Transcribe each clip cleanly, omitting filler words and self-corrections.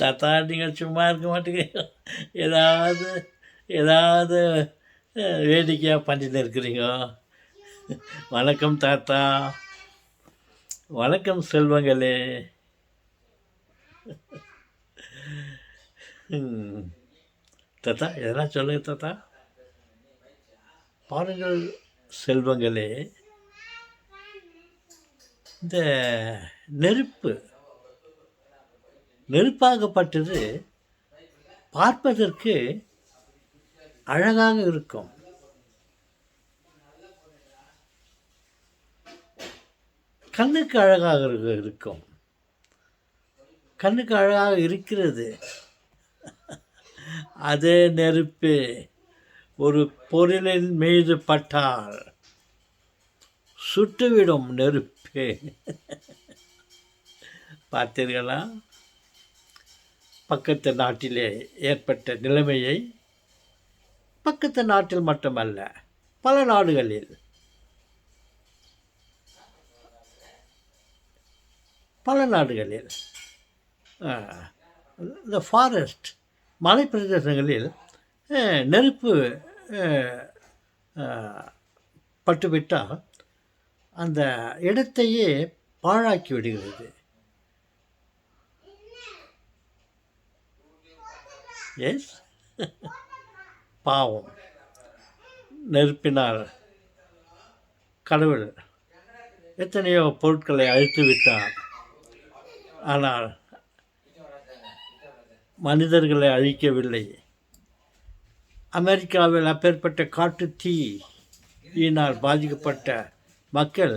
தாத்தா நீங்கள் சும்மா இருக்க மாட்டேங்க, ஏதாவது ஏதாவது வேடிக்கையாக பண்ணிட்டு இருக்கிறீங்க. வணக்கம் தாத்தா. வணக்கம் செல்வங்களே. தாத்தா எதனா சொல்லுங்க தாத்தா. பாருங்கள் செல்வங்களே, இந்த நெருப்பாகப்பட்டது பார்ப்பதற்கு அழகாக இருக்கும். கண்ணுக்கு அழகாக இருக்கும். கண்ணுக்கு அழகாக இருக்கிறது. அதே நெருப்பு ஒரு பொருளின் மீது பட்டால் சுட்டுவிடும் நெருப்பு. பார்த்தீர்களா? பக்கத்து நாட்டிலே ஏற்பட்ட நிலைமையை பக்கத்து நாட்டில் மட்டுமல்ல, பல நாடுகளில் இந்த ஃபாரஸ்ட் மலை பிரதேசங்களில் நெருப்பு பட்டுவிட்டால் அந்த இடத்தையே பாழாக்கி விடுகிறது. எஸ், பாவம். நெருப்பினால் கடவுள் எத்தனையோ பொருட்களை அழித்து விட்டார். ஆனால் மனிதர்களை அழிக்கவில்லை. அமெரிக்காவில் அப்பேற்பட்ட காட்டு தீயினால் பாதிக்கப்பட்ட மக்கள்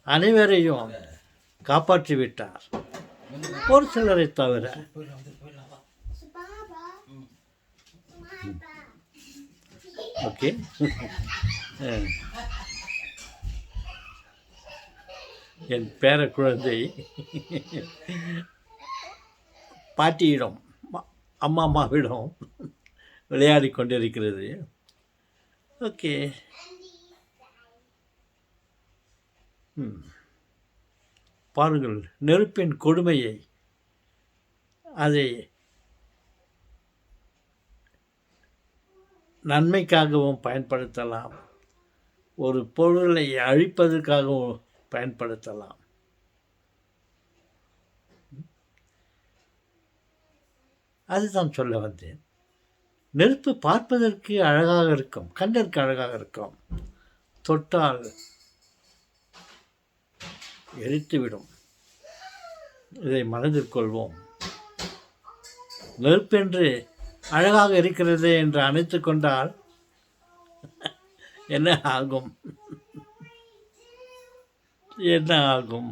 அனைவரையும் காப்பாற்றிவிட்டார், ஒரு சிலரை தவிர. ஓகே. என் பேர குழந்தை பாட்டியிடம் அம்மாவிடம் விளையாடி கொண்டிருக்கிறது. ஓகே. பாருங்கள் நெருப்பின் கொடுமையை. அதை நன்மைக்காகவும் பயன்படுத்தலாம், ஒரு பொருளை அழிப்பதற்காகவும் பயன்படுத்தலாம். அதுதான் சொல்ல வந்தேன். நெருப்பு பார்ப்பதற்கு அழகாக இருக்கும், கண்ணிற்கு அழகாக இருக்கும், தொட்டால் எரித்துவிடும். இதை மனதில் கொள்வோம். நெருப்பென்று அழகாக இருக்கிறது என்று அணைத்து கொண்டால் என்ன ஆகும்? என்ன ஆகும்?